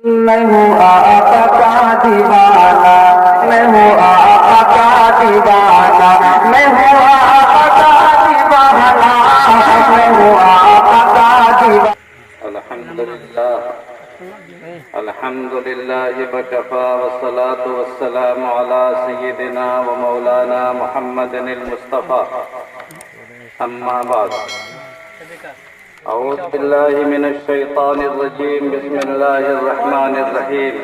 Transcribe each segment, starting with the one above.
میں ہوں آقا کا دیوانہ، میں ہوں آقا کا دیوانہ، میں ہوں آقا کا دیوانہ، میں ہوں آقا کا دیوانہ۔ الحمد لله وكفى والصلاة والسلام على سيدنا ومولانا محمد المصطفى أما بعد أعوذ بالله من الشيطان الرجيم بسم الله الرحمن الرحيم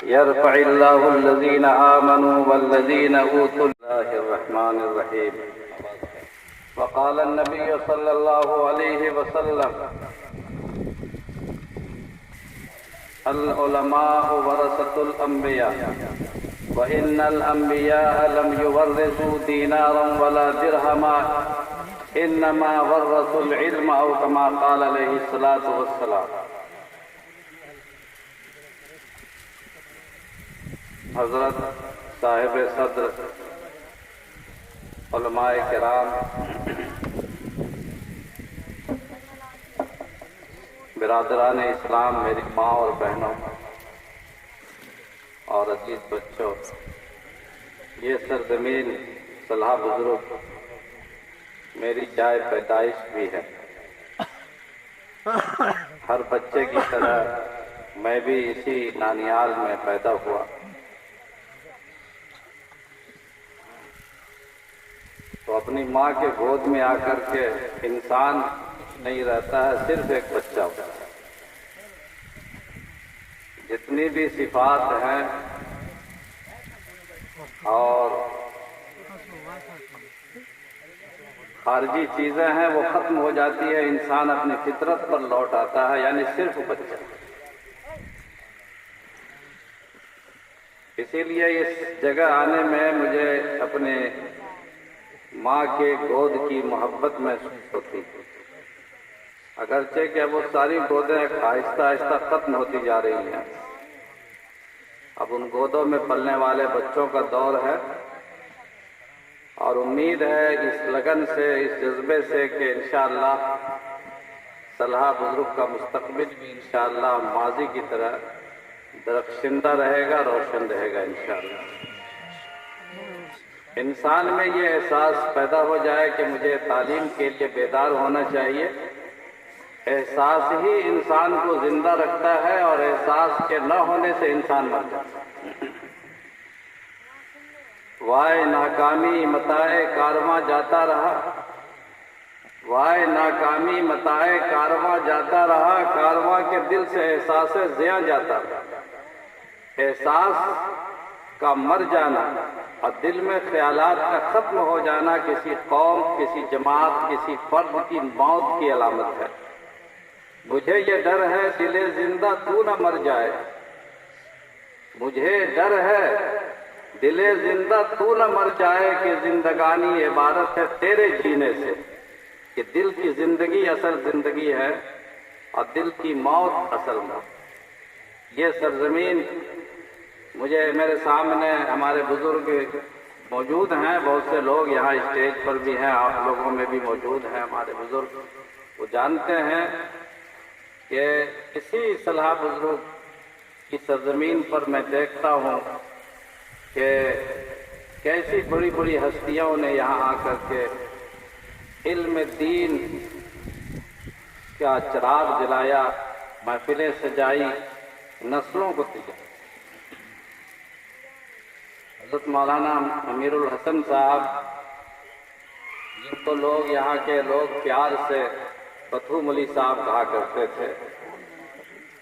يرفع الله الذين آمنوا والذين أوتوا الله الرحمن الرحيم وقال النبي صلى الله عليه وسلم العلماء ورثة الأنبياء وإن الأنبياء لم يورثوا دينارا ولا درهما إنما ورثوا العلم أو كما قال عليه الصلاة والسلام۔ حضرت صاحب صدر علماء کرام، برادران اسلام، میری ماں اور بہنوں اور عزیز بچوں، یہ سرزمین صلح بزرگ میری جائے پیدائش بھی ہے۔ ہر بچے کی طرح میں بھی اسی نانیال میں پیدا ہوا۔ تو اپنی ماں کے گود میں آ کر کے انسان نہیں رہتا ہے، صرف ایک بچہ ہوتا ہے۔ جتنی بھی صفات ہیں اور خارجی چیزیں ہیں وہ ختم ہو جاتی ہے، انسان اپنی فطرت پر لوٹ آتا ہے، یعنی صرف بچہ۔ اسی لیے اس جگہ آنے میں مجھے اپنے ماں کے گود کی محبت محسوس ہوتی ہے، اگرچہ کہ اب وہ ساری گودیں آہستہ آہستہ ختم ہوتی جا رہی ہیں۔ اب ان گودوں میں پلنے والے بچوں کا دور ہے، اور امید ہے اس لگن سے، اس جذبے سے کہ انشاءاللہ صلح بزرگ کا مستقبل بھی انشاءاللہ ماضی کی طرح درخشندہ رہے گا، روشن رہے گا انشاءاللہ۔ انسان میں یہ احساس پیدا ہو جائے کہ مجھے تعلیم کے لیے بیدار ہونا چاہیے، احساس ہی انسان کو زندہ رکھتا ہے، اور احساس کے نہ ہونے سے انسان مر جاتا ہے۔ وائے ناکامی متاع کارواں جاتا رہا، وائے ناکامی متاع کارواں جاتا رہا، کارواں کے دل سے احساس زیاں جاتا رہا۔ احساس کا مر جانا اور دل میں خیالات کا ختم ہو جانا کسی قوم، کسی جماعت، کسی فرد کی موت کی علامت ہے۔ مجھے یہ ڈر ہے دل زندہ تو نہ مر جائے، مجھے ڈر ہے دل زندہ تو نہ مر جائے، کہ زندگانی عبارت ہے تیرے جینے سے، کہ دل کی زندگی اصل زندگی ہے اور دل کی موت اصل موت۔ یہ سرزمین مجھے، میرے سامنے ہمارے بزرگ موجود ہیں، بہت سے لوگ یہاں اسٹیج پر بھی ہیں، آپ لوگوں میں بھی موجود ہیں ہمارے بزرگ، وہ جانتے ہیں کہ اسی صلح بزرگ کی سرزمین پر میں دیکھتا ہوں کہ کیسی بڑی بڑی ہستیوں نے یہاں آ کر کے علم دین کا چراغ جلایا، محفلیں سجائی، نسلوں کو تیار۔ حضرت مولانا امیر الحسن صاحب، جن کو لوگ یہاں کے لوگ پیار سے پتھو ملی صاحب کہا کرتے تھے،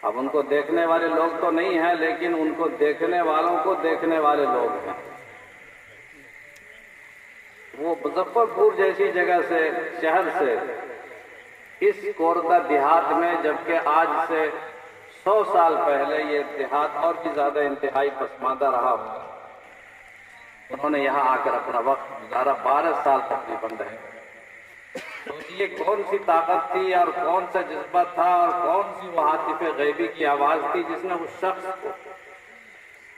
اب ان کو دیکھنے والے لوگ تو نہیں ہیں، لیکن ان کو دیکھنے والوں کو دیکھنے والے لوگ ہیں۔ وہ مظفر پور جیسی جگہ سے، شہر سے، اس کورتا دیہات میں، جبکہ آج سے 100 سال پہلے یہ دیہات اور بھی زیادہ انتہائی پسماندہ رہا ہوگا، انہوں نے یہاں آ کر اپنا وقت گزارا، 12 سال تقریباً رہے۔ سوچیے کون سی طاقت تھی اور کون سا جذبہ تھا اور کون سی وہ عاطف غیبی کی آواز تھی جس نے اس شخص کو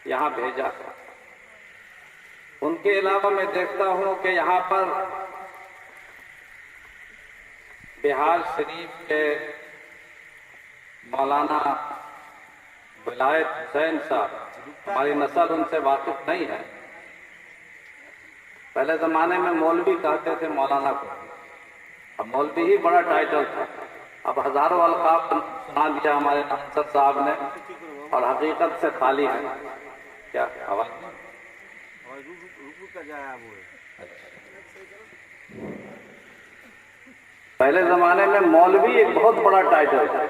یہاں بھیجا۔ ان کے علاوہ میں دیکھتا ہوں کہ یہاں پر بہار شریف کے مولانا ولایت حسین صاحب، ہماری نسل ان سے واقف نہیں ہے۔ پہلے زمانے میں مولوی کہتے تھے مولانا کو، اب مولوی ہی بڑا ٹائٹل تھا، اب ہزاروں القاب سنا دیا ہمارے ناصر صاحب نے اور حقیقت سے خالی ہے۔ کیا آواز پہلے زمانے میں مولوی ایک بہت بڑا ٹائٹل تھا،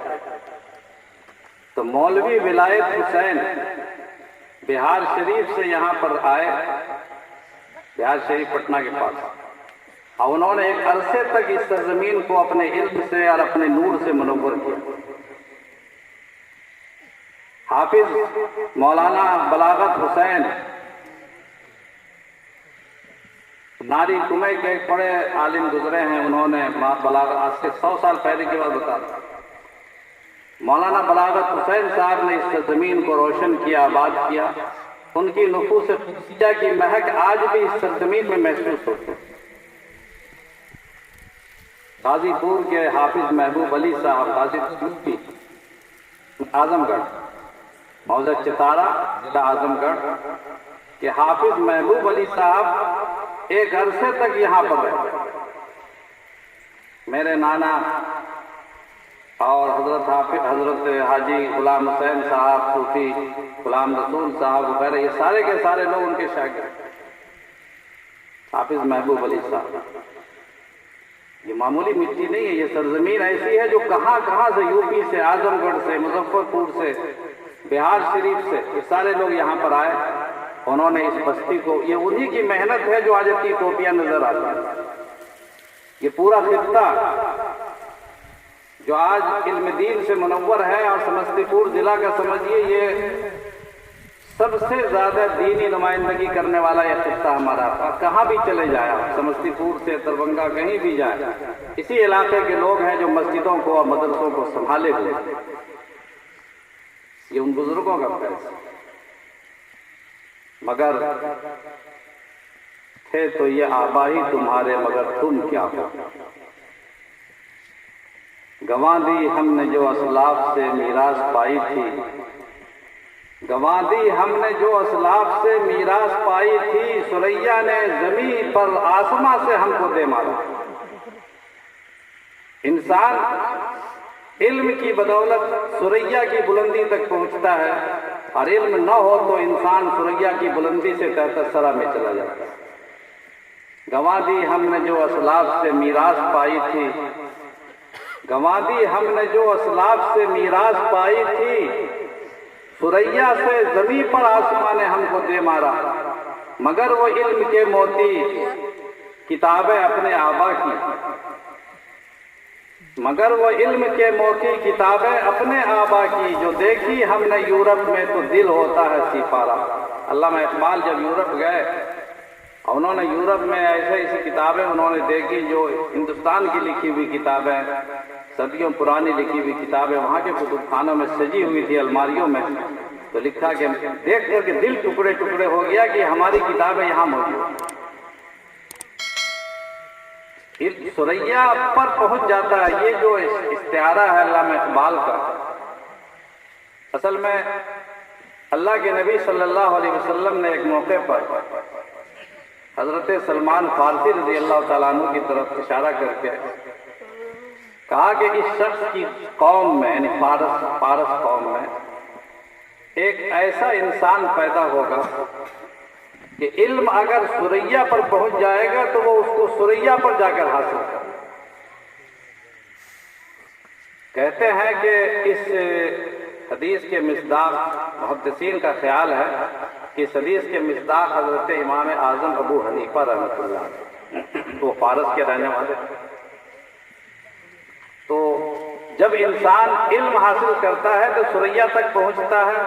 تو مولوی ولایت حسین بہار شریف سے یہاں پر آئے، بہار شریف پٹنہ کے پاس، اور انہوں نے ایک عرصے تک اس سرزمین کو اپنے علم سے اور اپنے نور سے منور کیا۔ حافظ مولانا بلاغت حسین ناری کمے کے ایک بڑے عالم گزرے ہیں، انہوں نے بلاغت آج سے 100 سال پہلے کی بات بتا رہا، مولانا بلاغت حسین صاحب نے اس سرزمین کو روشن کیا، آباد کیا، ان کی نفوس قدسیہ کی مہک آج بھی اس سرزمین میں محسوس ہوتی ہے۔ غازی پور کے حافظ محبوب علی صاحب، غازی پور کی اعظم گڑھ، موضع چتارا ضلع اعظم گڑھ کہ حافظ محبوب علی صاحب ایک عرصے تک یہاں پر رہے۔ میرے نانا اور حضرت حاجی غلام حسین صاحب، صوفی غلام رسول صاحب وغیرہ، یہ سارے کے سارے لوگ ان کے شاگرد۔ حافظ محبوب علی صاحب یہ معمولی مٹی نہیں ہے، یہ سرزمین ایسی ہے جو کہاں کہاں سے، یو پی سے، اعظم گڑھ سے، مظفر پور سے، بہار شریف سے، یہ سارے لوگ یہاں پر آئے، انہوں نے اس بستی کو، یہ انہی کی محنت ہے جو آج اتنی ٹوپیاں نظر آتی ہیں۔ یہ پورا خطہ جو آج علم دین سے منور ہے، اور سمستی پور ضلع کا سمجھیے یہ سب سے زیادہ دینی نمائندگی کرنے والا یہ خطہ ہمارا، اور کہاں بھی چلے جائیں، سمستی پور سے دربھنگہ کہیں بھی جائیں، اسی علاقے کے لوگ ہیں جو مسجدوں کو اور مدرسوں کو سنبھالے ہوئے، یہ ان بزرگوں کا فیض۔ مگر تھے تو یہ آبا ہی تمہارے، مگر تم کیا ہو، گنوا دی ہم نے جو اسلاف سے میراث پائی تھی، گنوا دی ہم نے جو اسلاف سے میراث پائی تھی، سریا نے زمین پر آسماں سے ہم کو دے مارا۔ انسان علم کی بدولت سریا کی بلندی تک پہنچتا ہے، اور علم نہ ہو تو انسان سریا کی بلندی سے تحت الثری میں چلا جاتا ہے۔ گنوا دی ہم نے جو اسلاف سے میراث پائی تھی، گنوا دی ہم نے جو اسلاف سے میراث پائی تھی، سریا سے زمین پر آسماں نے ہم کو دے مارا، مگر وہ علم کے موتی کتابیں اپنے آبا کی، مگر وہ علم کے موتی کتابیں اپنے آبا کی، جو دیکھی ہم نے یورپ میں تو دل ہوتا ہے سپارہ۔ علامہ اقبال جب یورپ گئے، اور انہوں نے یورپ میں ایسی کتابیں انہوں نے دیکھی جو ہندوستان کی لکھی ہوئی کتابیں، صدیوں پرانی لکھی ہوئی کتابیں وہاں کے کتب خانوں میں سجی ہوئی تھی، الماریوں میں، تو لکھا کہ دیکھ کر کے دل ٹکڑے ٹکڑے ہو گیا کہ ہماری کتابیں یہاں موجود۔ سریا پر پہنچ جاتا ہے، یہ جو استعارہ ہے علامہ اقبال کا، اصل میں اللہ کے نبی صلی اللہ علیہ وسلم نے ایک موقع پر حضرت سلمان فارسی رضی اللہ تعالیٰ عنہ کی طرف اشارہ کر کے کہا کہ اس شخص کی قوم میں، یعنی فارس قوم میں ایک ایسا انسان پیدا ہوگا کہ علم اگر سریا پر پہنچ جائے گا تو وہ اس کو سریا پر جا کر حاصل کرے۔ کہتے ہیں کہ اس حدیث کے مصداق، محدثین کا خیال ہے کہ اس حدیث کے مصداق حضرت امام اعظم ابو حنیفہ رحمۃ اللہ علیہ، وہ فارس کے رہنے والے۔ تو جب انسان علم حاصل کرتا ہے تو سریا تک پہنچتا ہے،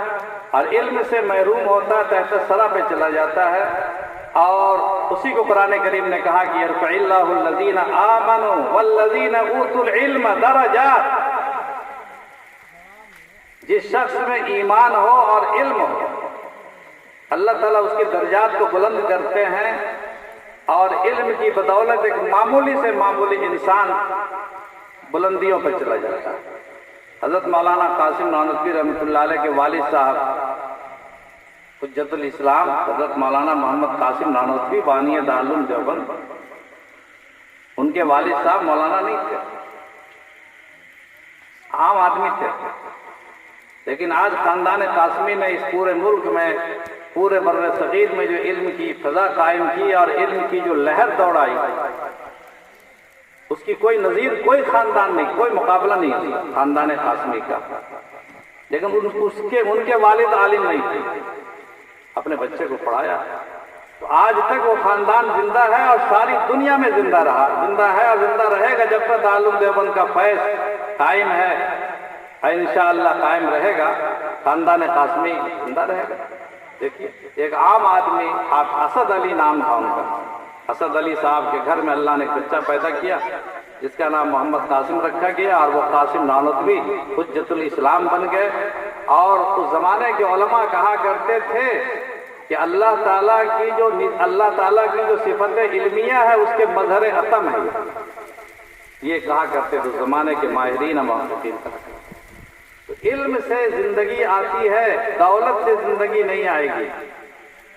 اور علم سے محروم ہوتا ہے تحت الثری پہ چلا جاتا ہے، اور اسی کو قرآن کریم نے کہا کہ یرفع اللہ الذین آمنوا والذین اوتوا العلم درجات۔ جس شخص میں ایمان ہو اور علم ہو، اللہ تعالیٰ اس کے درجات کو بلند کرتے ہیں، اور علم کی بدولت ایک معمولی سے معمولی انسان بلندیوں پر چلا جاتا ہے۔ حضرت مولانا قاسم نانوتوی رحمۃ اللہ علیہ کے والد صاحب حجت الاسلام حضرت مولانا محمد قاسم نانوتوی بانی دارالعلوم دیوبند، ان کے والد صاحب مولانا نہیں تھے، عام آدمی تھے، لیکن آج خاندان قاسمی نے اس پورے ملک میں، پورے بر صغیر میں جو علم کی فضا قائم کی اور علم کی جو لہر دوڑائی، اس کی کوئی نظیر، کوئی خاندان نہیں، کوئی مقابلہ نہیں تھا خاندان قاسمی کا، لیکن ان کے والد عالم نہیں تھے، اپنے بچے کو پڑھایا، تو آج تک وہ خاندان زندہ ہے اور ساری دنیا میں زندہ رہا، زندہ ہے اور زندہ رہے گا جب تک دارالعلوم دیوبند کا فیض قائم ہے، انشاءاللہ قائم رہے گا، خاندان قاسمی زندہ رہے گا۔ دیکھیے ایک عام آدمی اسد علی نام تھا ان کا، اسد علی صاحب کے گھر میں اللہ نے ایک بچہ پیدا کیا جس کا نام محمد قاسم رکھا گیا، اور وہ قاسم نانوتوی حجت الاسلام بن گئے۔ اور اس زمانے کے علماء کہا کرتے تھے کہ اللہ تعالیٰ کی جو صفت علمیہ ہے اس کے مظہر عتم ہے، یہ کہا کرتے تھے زمانے کے ماہرین محققین۔ تو علم سے زندگی آتی ہے، دولت سے زندگی نہیں آئے گی۔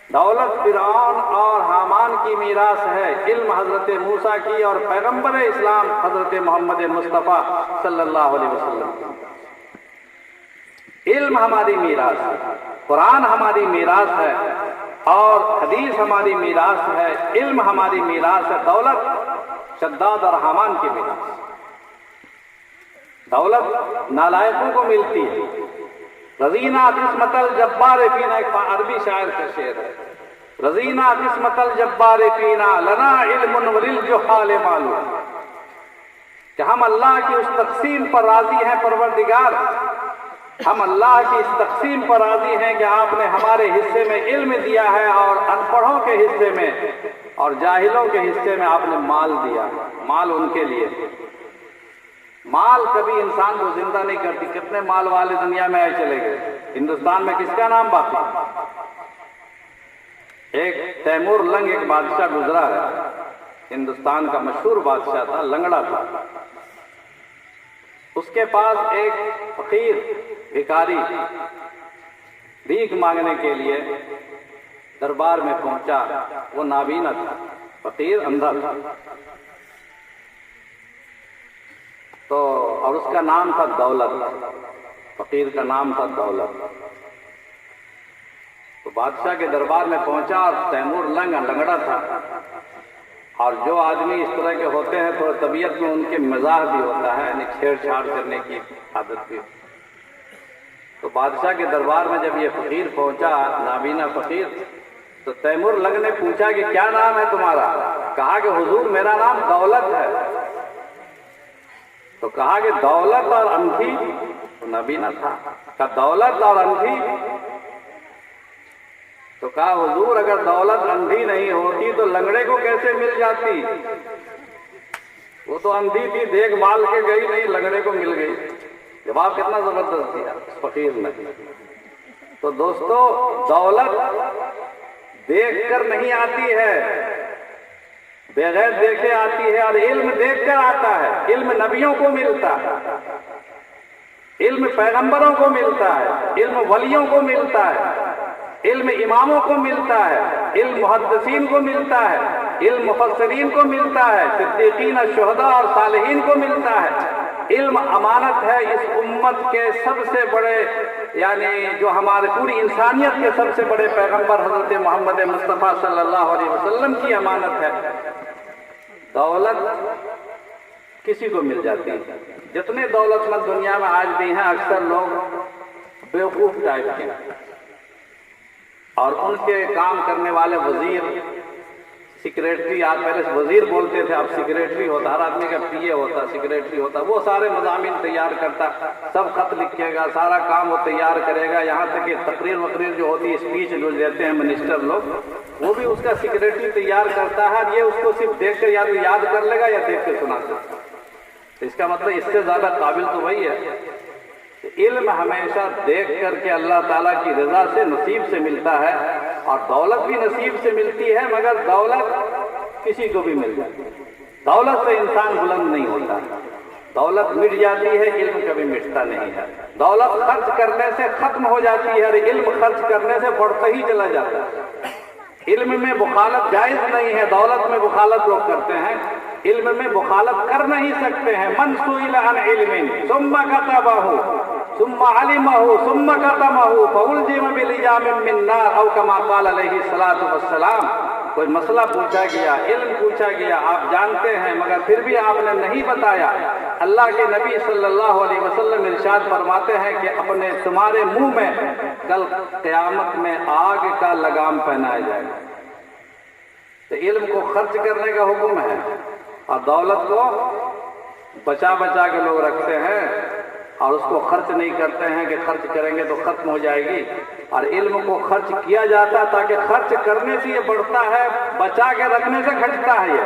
دولت فرعون اور حامان کی میراث ہے، علم حضرت موسیٰ کی اور پیغمبر اسلام حضرت محمد مصطفیٰ صلی اللہ علیہ وسلم۔ علم ہماری میراث ہے، قرآن ہماری میراث ہے اور حدیث ہماری میراث ہے، علم ہماری میراث ہے۔ دولت شداد اور حامان کی میراث، دولت نالائقوں کو ملتی ہے۔ رضینا قسمت الجبار فینا، ایک عربی شاعر کا شعر ہے، رضینا قسمت الجبار فینا لنا علم وللجہال معلوم، کہ ہم اللہ کی اس تقسیم پر راضی ہیں پروردگار، ہم اللہ کی اس تقسیم پر راضی ہیں کہ آپ نے ہمارے حصے میں علم دیا ہے اور ان پڑھوں کے حصے میں اور جاہلوں کے حصے میں آپ نے مال دیا۔ مال ان کے لیے، مال کبھی انسان کو زندہ نہیں کرتی۔ کتنے مال والے دنیا میں آئے چلے گئے، ہندوستان میں کس کا نام باقی؟ ایک تیمور لنگ ایک بادشاہ گزرا ہے، ہندوستان کا مشہور بادشاہ تھا، لنگڑا تھا۔ اس کے پاس ایک فقیر بھکاری بھیک مانگنے کے لیے دربار میں پہنچا، وہ نابینا تھا، فقیر اندھا تھا، تو اور اس کا نام تھا دولت، فقیر کا نام تھا دولت۔ تو بادشاہ کے دربار میں پہنچا اور تیمور لنگڑا تھا، اور جو آدمی اس طرح کے ہوتے ہیں تو طبیعت میں ان کے مزاح بھی ہوتا ہے، یعنی چھیڑ چھاڑ کرنے کی عادت بھی۔ تو بادشاہ کے دربار میں جب یہ فقیر پہنچا، نابینا فقیر، تو تیمور لنگ نے پوچھا کہ کیا نام ہے تمہارا؟ کہا کہ حضور میرا نام دولت ہے۔ تو کہا کہ دولت اور اندھی، تو نابینا تھا، کہا دولت اور اندھی، تو کہا حضور اگر دولت اندھی نہیں ہوتی تو لنگڑے کو کیسے مل جاتی؟ وہ تو اندھی تھی، دیکھ بھال کے گئی نہیں، لنگڑے کو مل گئی۔ جواب کتنا زبردست دیا فقیر نے۔ تو دوستو دولت دیکھ کر نہیں آتی ہے، بغیر دیکھے آتی ہے، اور علم دیکھ کر آتا ہے۔ علم نبیوں کو ملتا ہے، علم پیغمبروں کو ملتا ہے، علم ولیوں کو ملتا ہے، علم اماموں کو ملتا ہے، علم محدثین کو ملتا ہے، علم مفسرین کو ملتا ہے، صدیقین، شہداء اور صالحین کو ملتا ہے۔ علم امانت ہے اس امت کے سب سے بڑے، یعنی جو ہمارے پوری انسانیت کے سب سے بڑے پیغمبر حضرت محمد مصطفیٰ صلی اللہ علیہ وسلم کی امانت ہے۔ دولت کسی کو مل جاتی ہے، جتنے دولت مند دنیا میں آج بھی ہیں اکثر لوگ بیوقوف ٹائپ کے، اور ان کے کام کرنے والے وزیر، سیکریٹری، آج پہلے وزیر بولتے تھے، اب سیکریٹری ہوتا، ہر آدمی کا پی اے ہوتا، سیکریٹری ہوتا، وہ سارے مضامین تیار کرتا، سب خط لکھے گا، سارا کام وہ تیار کرے گا، یہاں تک کہ تقریر جو ہوتی ہے، اسپیچ جو دیتے ہیں منسٹر لوگ، وہ بھی اس کا سیکریٹری تیار کرتا ہے۔ یہ اس کو صرف دیکھ کر یا تو یاد کر لے گا یا دیکھ کے سنا سکتا ہے۔ اس کا مطلب اس سے زیادہ قابل تو وہی ہے۔ علم ہمیشہ دیکھ کر کے اللہ تعالیٰ کی رضا سے، نصیب سے ملتا ہے، اور دولت بھی نصیب سے ملتی ہے، مگر دولت کسی کو بھی مل جاتی ہے۔ دولت سے انسان بلند نہیں ہوتا، دولت مٹ جاتی ہے، علم کبھی مٹتا نہیں ہے۔ دولت خرچ کرنے سے ختم ہو جاتی ہے اور علم خرچ کرنے سے بڑھتا ہی چلا جاتا ہے۔ علم میں بخالت جائز نہیں ہے، دولت میں بخالت لوگ کرتے ہیں، علم میں بخالت کر نہیں سکتے ہیں۔ من سئل عن علم ثم كتبه ثم علمه ثم كتمه فألجم بلجام من نار او كما قال علیہ الصلوۃ والسلام۔ کوئی مسئلہ پوچھا گیا، علم پوچھا گیا، آپ جانتے ہیں مگر پھر بھی آپ نے نہیں بتایا، اللہ کے نبی صلی اللہ علیہ وسلم ارشاد فرماتے ہیں کہ تمہارے منہ میں کل قیامت میں آگ کا لگام پہنایا جائے گا۔ تو علم کو خرچ کرنے کا حکم ہے، اور دولت کو بچا بچا کے لوگ رکھتے ہیں اور اس کو خرچ نہیں کرتے ہیں کہ خرچ کریں گے تو ختم ہو جائے گی۔ اور علم کو خرچ کیا جاتا تاکہ خرچ کرنے سے یہ بڑھتا ہے، بچا کے رکھنے سے گھٹتا ہے۔ یہ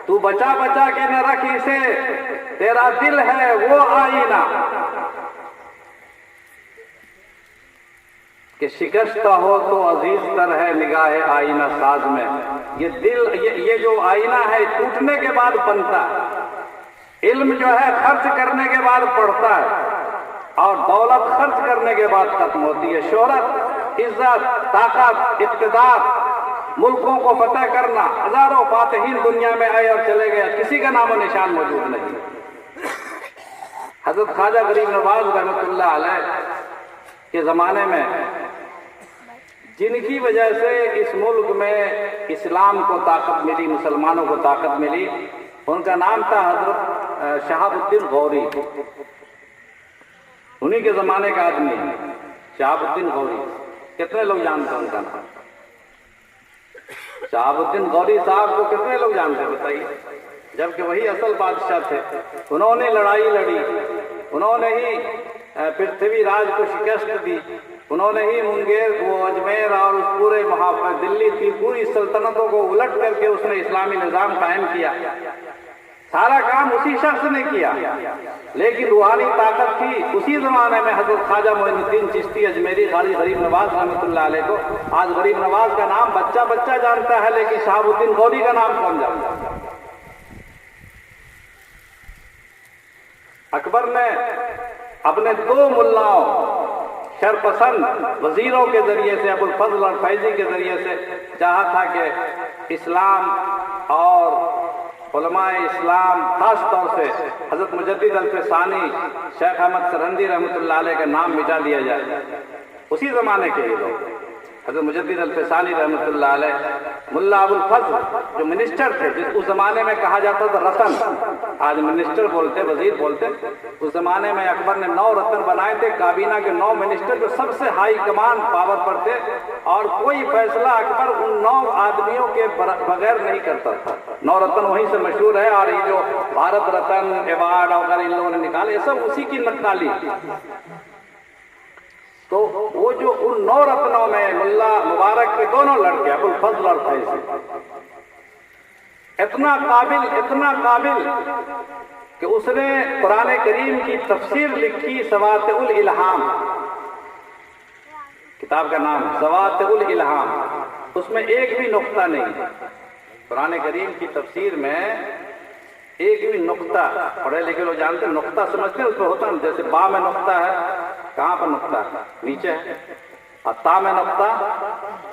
تو بچا بچا کے نہ رکھ اسے، تیرا دل ہے وہ آئینہ کہ شکستہ ہو تو عزیز تر ہے نگاہ آئینہ ساز میں۔ یہ دل، یہ جو آئینہ ہے ٹوٹنے کے بعد بنتا ہے۔ علم جو ہے خرچ کرنے کے بعد بڑھتا ہے اور دولت خرچ کرنے کے بعد ختم ہوتی ہے۔ شہرت، عزت، طاقت، اقتدار، ملکوں کو فتح کرنا، ہزاروں فاتحین دنیا میں آئے اور چلے گئے، کسی کا نام و نشان موجود نہیں۔ حضرت خواجہ غریب نواز رحمۃ اللہ علیہ کے زمانے میں جن کی وجہ سے اس ملک میں اسلام کو طاقت ملی، مسلمانوں کو طاقت ملی، ان کا نام تھا حضرت شہاب الدین غوری۔ انہی کے زمانے کا آدمی ہے شہاب الدین غوری۔ کتنے لوگ جانتے ہیں ان کا نام؟ شہاب الدین غوری صاحب کو کتنے لوگ جانتے ہیں بتائیے؟ جبکہ وہی اصل بادشاہ تھے۔ انہوں نے لڑائی لڑی، انہوں نے ہی پرتھوی راج کو شکست دی، انہوں نے ہی منگیر، وہ اجمیر اور اس پورے دلی کی پوری سلطنتوں کو الٹ کر کے اس نے اسلامی نظام قائم کیا۔ سارا کام اسی شخص نے کیا، لیکن روحانی طاقت تھی اسی زمانے میں حضرت خواجہ معین الدین چشتی اجمیری قاری غریب نواز رحمۃ اللہ علیہ کو۔ آج غریب نواز کا نام بچہ بچہ جانتا ہے، لیکن شہاب الدین غوری کا نام کون جانتا ہے؟ اکبر نے اپنے دو ملاؤں شرپسند وزیروں کے ذریعے سے، ابو الفضل اور فیضی کے ذریعے سے چاہا تھا کہ اسلام اور علماء اسلام، خاص طور سے حضرت مجدد الفسانی شیخ احمد سرہندی رحمۃ اللہ علیہ کا نام مٹا دیا جائے۔ اسی زمانے کے ہی لوگ، حضرت مجدد الفسانی رحمۃ اللہ علیہ، ملا ابو الفضل جو منسٹر تھے، جس اس زمانے میں کہا جاتا تھا رتن، آج منسٹر بولتے، وزیر بولتے، اس زمانے میں اکبر نے 9 رتن بنائے تھے، کابینہ کے 9 منسٹر جو سب سے ہائی کمان پاور پر تھے، اور کوئی فیصلہ اکبر ان 9 آدمیوں کے بغیر نہیں کرتا تھا۔ 9 رتن وہیں سے مشہور ہے، اور یہ جو بھارت رتن ایوارڈ وغیرہ ان لوگوں نے نکالے، یہ سب اسی کی نقالی۔ تو وہ جو ان 9 رتنوں میں ملا مبارک کے دونوں لڑکے ابو الفضل اور فیضی، اتنا قابل کہ اس نے قرآن کریم کی تفسیر لکھی، سواطع الالہام، کتاب کا نام سواطع الالہام۔ اس میں ایک بھی نقطہ نہیں، قرآن کریم کی تفسیر میں ایک بھی نقطہ، پڑھے لکھے لوگ جانتے ہیں نقطہ سمجھتے ہیں، اس میں ہوتا ہے جیسے با میں نقطہ ہے، کہاں پر نقطہ ہے؟ نیچے ہے، اور تا میں نقطہ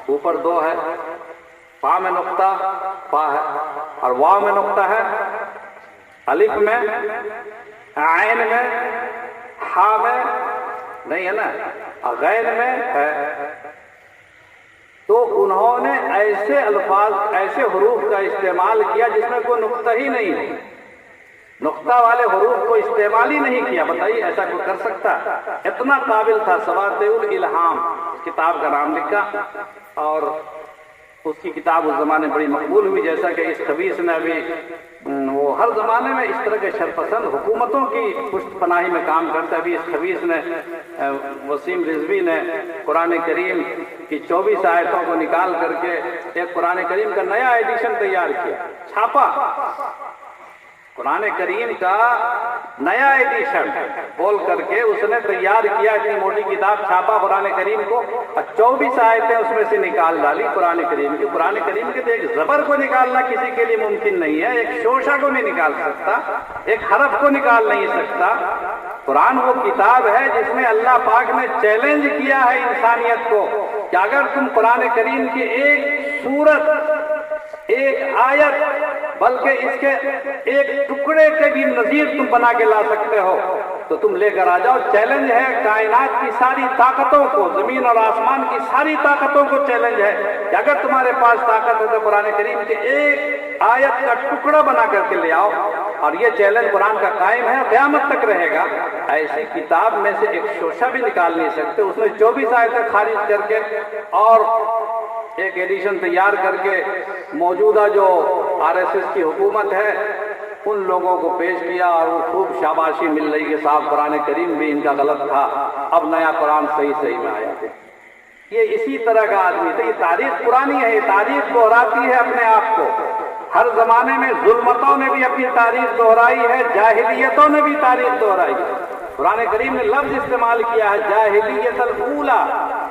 اوپر 2 ہے، پا میں نقطہ پا ہے، اور واو میں نقطہ ہے، الف میں، عین میں، ہا میں نہیں ہے نا، اور غین میں ہے۔ تو انہوں نے ایسے الفاظ، ایسے حروف کا استعمال کیا جس میں کوئی نقطہ ہی نہیں ہے، نقطہ والے حروف کو استعمال ہی نہیں کیا۔ بتائیے ایسا کوئی کر سکتا؟ اتنا قابل تھا۔ سواطع الالہام کتاب کا نام لکھا، اور اس کی کتاب اس زمانے بڑی مقبول ہوئی، جیسا کہ اس خبیث نے ابھی، وہ ہر زمانے میں اس طرح کے شرپسند حکومتوں کی پشت پناہی میں کام کرتا ہے۔ ابھی اس خبیث نے، وسیم رضوی نے قرآن کریم کی 24 آیتوں کو نکال کر کے ایک قرآن کریم کا نیا ایڈیشن تیار کیا، چھاپا، قرآن کریم کا نیا ایڈیشن بول کر کے اس نے تیار کیا، اتنی موٹی کتاب چھاپا قرآن کریم کو، اور 24 آیتیں اس میں سے نکال ڈالی قرآن کریم کی۔ قرآن کریم کے تو ایک زبر کو نکالنا کسی کے لیے ممکن نہیں ہے، ایک شوشہ کو نہیں نکال سکتا، ایک حرف کو نکال نہیں سکتا۔ قرآن وہ کتاب ہے جس میں اللہ پاک نے چیلنج کیا ہے انسانیت کو کہ اگر تم قرآن کریم کی ایک سورت، ایک آیت، بلکہ اس کے ایک ٹکڑے کے بھی نظیر تم بنا کے لا سکتے ہو تو تم لے کر آ جاؤ۔ چیلنج ہے کائنات کی ساری طاقتوں کو، زمین اور آسمان کی ساری طاقتوں کو چیلنج ہے کہ اگر تمہارے پاس طاقت ہے تو قرآن کریم کے ایک آیت کا ٹکڑا بنا کر کے لے آؤ، اور یہ چیلنج قرآن کا قائم ہے، قیامت تک رہے گا۔ ایسی کتاب میں سے ایک شوشہ بھی نکال نہیں سکتے۔ اس نے 24 آیتیں خارج کر کے اور ایک ایڈیشن تیار کر کے موجودہ جو RSS کی حکومت ہے ان لوگوں کو پیش کیا، اور وہ خوب شاباشی مل رہی کہ صاحب قرآن کریم بھی ان کا غلط تھا، اب نیا قرآن صحیح میں آیا تھا۔ یہ اسی طرح کا آدمی تھا۔ یہ تاریخ پرانی ہے، یہ تاریخ دہراتی ہے اپنے آپ کو۔ ہر زمانے میں ظلمتوں نے بھی اپنی تاریخ دہرائی ہے، جاہلیتوں نے بھی تاریخ دہرائی ہے۔ قرآن کریم نے لفظ استعمال کیا ہے جاہلیت الاولیٰ،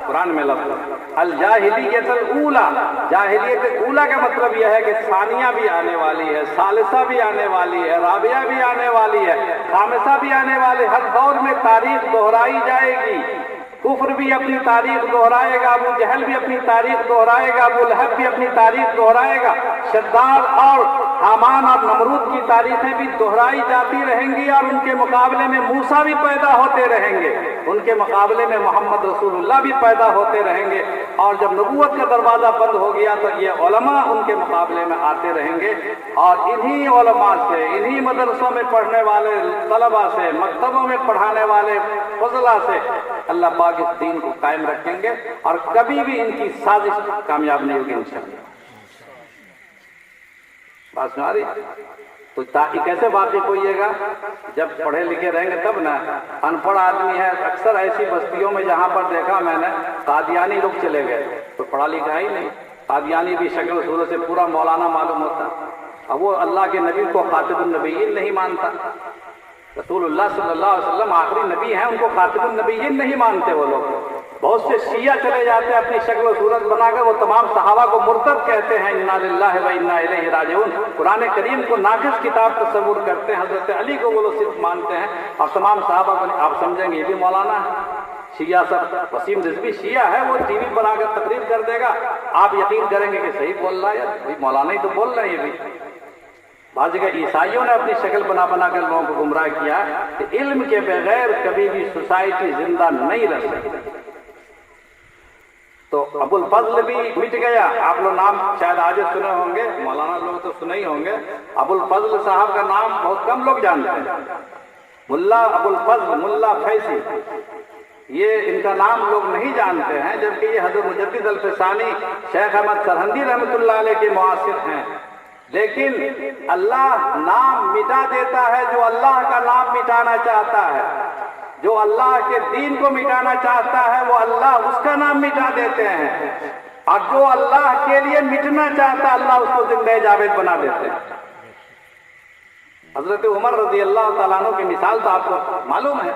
قرآن میں لفظ الجاہلیت الاولیٰ۔ جاہلیت اولیٰ کا مطلب یہ ہے کہ ثانیہ بھی آنے والی ہے، ثالثہ بھی آنے والی ہے، رابعہ بھی آنے والی ہے، خامسہ بھی آنے والی ہے۔ ہر دور میں تاریخ دہرائی جائے گی۔ کفر بھی اپنی تاریخ دہرائے گا، ابو جہل بھی اپنی تاریخ دہرائے گا، ابو لہب بھی اپنی تاریخ دہرائے گا، شداد اور حامان اور نمرود کی تاریخیں بھی دہرائی جاتی رہیں گی، اور ان کے مقابلے میں موسیٰ بھی پیدا ہوتے رہیں گے، ان کے مقابلے میں محمد رسول اللہ بھی پیدا ہوتے رہیں گے، اور جب نبوت کا دروازہ بند ہو گیا تو یہ علماء ان کے مقابلے میں آتے رہیں گے، اور انہی علماء سے، انہی مدرسوں میں پڑھنے والے طلباء سے، مکتبوں میں پڑھانے والے فضلاء سے اللہ پاک اس دین کو قائم رکھیں گے، اور کبھی بھی ان کی سازش کامیاب نہیں ہوگی انشاءاللہ۔ بات سنا رہی؟ تو کیسے واقف ہوئیے گا؟ جب پڑھے لکھے رہیں گے تب نا۔ ان پڑھ آدمی ہے اکثر ایسی بستیوں میں جہاں پر دیکھا میں نے قادیانی لوگ چلے گئے تو پڑھا لکھا ہی نہیں، قادیانی بھی شکل صورت سے پورا مولانا معلوم ہوتا، اب وہ اللہ کے نبی کو خاتم النبیین نہیں مانتا۔ رسول اللہ صلی اللہ علیہ وسلم آخری نبی ہیں، ان کو خاتم النبیین نہیں مانتے وہ لوگ۔ بہت سے شیعہ چلے جاتے ہیں اپنی شکل و صورت بنا کر، وہ تمام صحابہ کو مرتد کہتے ہیں، انا للہ و انا الیہ راجعون۔ قرآن کریم کو ناقص کتاب تصور کرتے ہیں، حضرت علی کو وہ لوگ صرف مانتے ہیں، اور تمام صحابہ کو آپ سمجھیں گے یہ بھی مولانا ہے۔ شیعہ سب، وسیم رضوی شیعہ ہے، وہ ٹی وی بنا کر تقریر کر دے گا، آپ یقین کریں گے کہ صحیح بول رہا ہے یار، مولانا ہی تو بول رہے ہیں یہ بھی۔ بعض جگہ عیسائیوں نے اپنی شکل بنا بنا کر لوگوں کو گمراہ کیا کہ علم کے بغیر کبھی بھی سوسائٹی زندہ نہیں رہ سکتی۔ تو ابو الفضل بھی مٹ گیا، آپ لوگ نام شاید آج سنے ہوں گے، مولانا لوگ تو سنے ہی ہوں گے، ابو الفضل صاحب کا نام بہت کم لوگ جانتے ہیں۔ ملا ابو الفضل، ملا فیضی، یہ ان کا نام لوگ نہیں جانتے ہیں، جبکہ یہ حضرت مجدد الفسانی شیخ احمد سرہندی رحمۃ اللہ علیہ کے معاصر ہیں۔ لیکن اللہ نام مٹا دیتا ہے جو اللہ کا نام مٹانا چاہتا ہے، جو اللہ کے دین کو مٹانا چاہتا ہے وہ اللہ اس کا نام مٹا دیتے ہیں، اور جو اللہ کے لیے مٹنا چاہتا ہے اللہ اس کو زندہ جاوید بنا دیتے ہیں۔ حضرت عمر رضی اللہ تعالیٰ عنہ کی مثال تو آپ کو معلوم ہے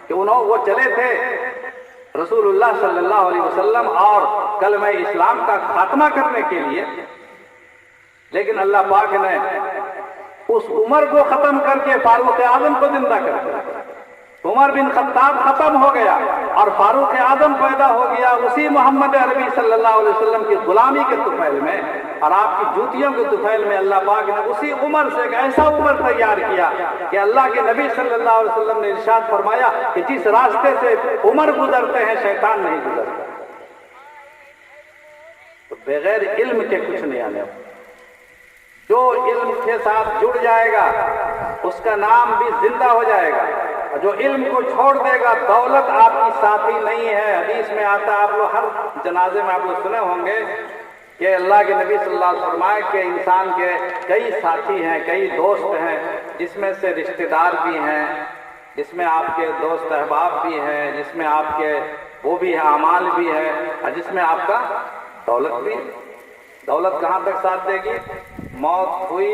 کہ وہ چلے تھے رسول اللہ صلی اللہ علیہ وسلم اور کلمہ اسلام کا خاتمہ کرنے کے لیے، لیکن اللہ پاک نے اس عمر کو ختم کر کے فاروق اعظم کو زندہ کر دیا۔ عمر بن خطاب ختم ہو گیا اور فاروق اعظم پیدا ہو گیا اسی محمد عربی صلی اللہ علیہ وسلم کی غلامی کے طفیل میں، اور آپ کی جوتیوں کے طفیل میں اللہ پاک نے اسی عمر سے ایک ایسا عمر تیار کیا کہ اللہ کے نبی صلی اللہ علیہ وسلم نے ارشاد فرمایا کہ جس راستے سے عمر گزرتے ہیں شیطان نہیں گزرتا۔ تو بغیر علم کے کچھ نہیں آنے والا۔ جو علم کے ساتھ جڑ جائے گا اس کا نام بھی زندہ ہو جائے گا، اور جو علم کو چھوڑ دے گا دولت آپ کی ساتھی نہیں ہے۔ حدیث میں آتا ہے، آپ لوگ ہر جنازے میں آپ لوگ سنے ہوں گے کہ اللہ کے نبی صلی اللہ علیہ وسلم فرمائے کہ انسان کے کئی ساتھی ہیں، کئی دوست ہیں، جس میں سے رشتہ دار بھی ہیں، جس میں آپ کے دوست احباب بھی ہیں، جس میں آپ کے وہ بھی ہے اعمال بھی ہے، اور جس میں آپ کا دولت بھی ہے۔ دولت کہاں تک ساتھ دے گی؟ موت ہوئی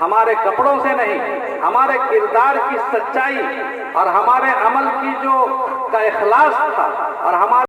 ہمارے کپڑوں سے نہیں، ہمارے کردار کی سچائی اور ہمارے عمل کی جو کا اخلاص تھا اور ہمارے